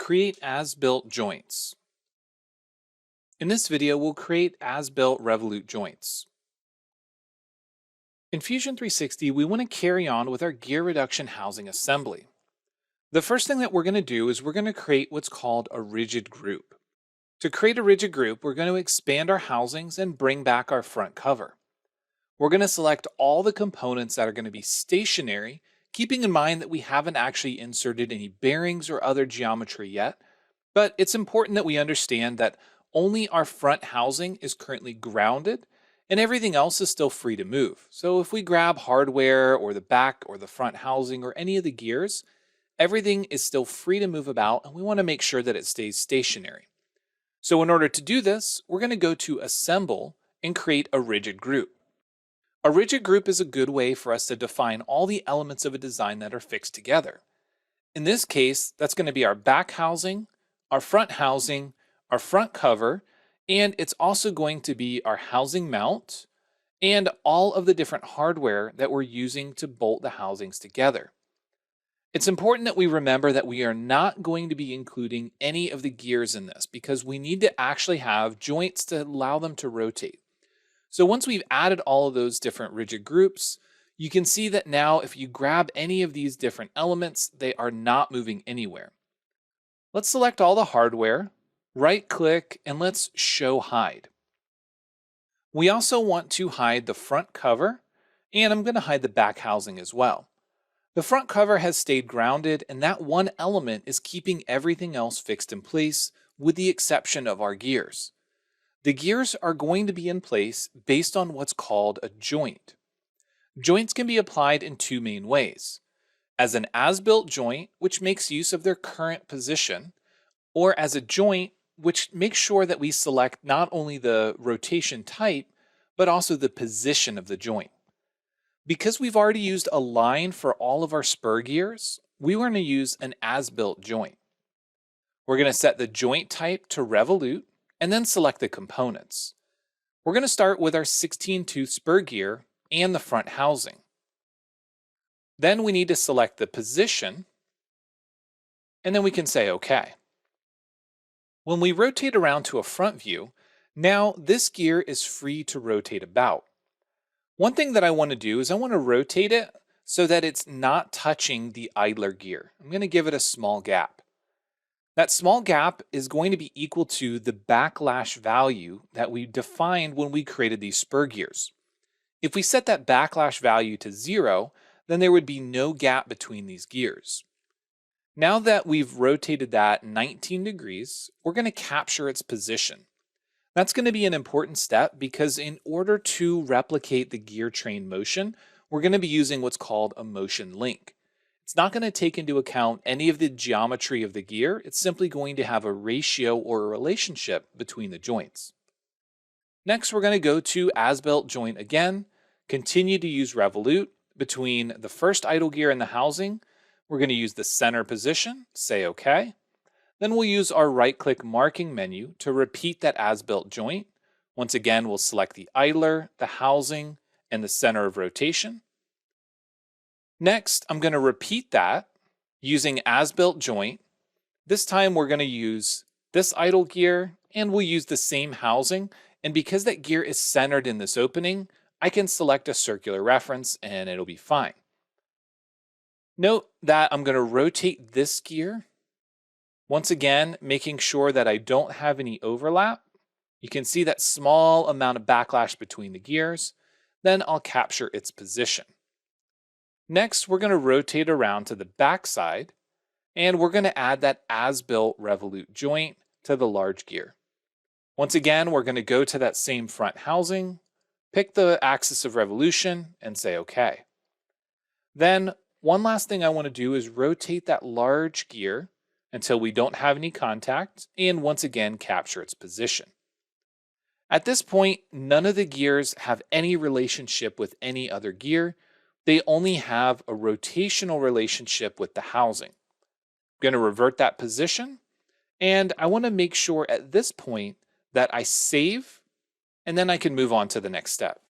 Create as-built joints. In this video, we'll create as-built revolute joints. In Fusion 360, we want to carry on with our gear reduction housing assembly. The first thing that we're going to do is we're going to create what's called a rigid group. To create a rigid group, we're going to expand our housings and bring back our front cover. We're going to select all the components that are going to be stationary, keeping in mind that we haven't actually inserted any bearings or other geometry yet, but it's important that we understand that only our front housing is currently grounded and everything else is still free to move. So if we grab hardware or the back or the front housing or any of the gears, everything is still free to move about and we want to make sure that it stays stationary. So in order to do this, we're going to go to Assemble and create a rigid group. A rigid group is a good way for us to define all the elements of a design that are fixed together. In this case, that's going to be our back housing, our front cover, and it's also going to be our housing mount and all of the different hardware that we're using to bolt the housings together. It's important that we remember that we are not going to be including any of the gears in this because we need to actually have joints to allow them to rotate. So once we've added all of those different rigid groups, you can see that now if you grab any of these different elements, they are not moving anywhere. Let's select all the hardware, right-click, and let's show hide. We also want to hide the front cover, and I'm going to hide the back housing as well. The front cover has stayed grounded, and that one element is keeping everything else fixed in place with the exception of our gears. The gears are going to be in place based on what's called a joint. Joints can be applied in two main ways: as an as-built joint, which makes use of their current position, or as a joint, which makes sure that we select not only the rotation type, but also the position of the joint. Because we've already used a line for all of our spur gears, we want to use an as-built joint. We're going to set the joint type to revolute, and then select the components. We're going to start with our 16-tooth spur gear and the front housing. Then we need to select the position, and then we can say OK. When we rotate around to a front view, now this gear is free to rotate about. One thing that I want to do is I want to rotate it so that it's not touching the idler gear. I'm going to give it a small gap. That small gap is going to be equal to the backlash value that we defined when we created these spur gears. If we set that backlash value to 0, then there would be no gap between these gears. Now that we've rotated that 19 degrees, we're going to capture its position. That's going to be an important step because in order to replicate the gear train motion, we're going to be using what's called a motion link. It's not going to take into account any of the geometry of the gear. It's simply going to have a ratio or a relationship between the joints. Next, we're going to go to as-built joint again, continue to use revolute between the first idle gear and the housing. We're going to use the center position, say OK. Then we'll use our right-click marking menu to repeat that as-built joint. Once again, we'll select the idler, the housing, and the center of rotation. Next, I'm going to repeat that using as-built joint. This time we're going to use this idle gear and we'll use the same housing. And because that gear is centered in this opening, I can select a circular reference and it'll be fine. Note that I'm going to rotate this gear. Once again, making sure that I don't have any overlap. You can see that small amount of backlash between the gears. Then I'll capture its position. Next, we're going to rotate around to the back side, and we're going to add that as-built revolute joint to the large gear. Once again, we're going to go to that same front housing, pick the axis of revolution, and say OK. Then, one last thing I want to do is rotate that large gear until we don't have any contact, and once again, capture its position. At this point, none of the gears have any relationship with any other gear. They only have a rotational relationship with the housing. I'm going to revert that position, and I want to make sure at this point that I save, and then I can move on to the next step.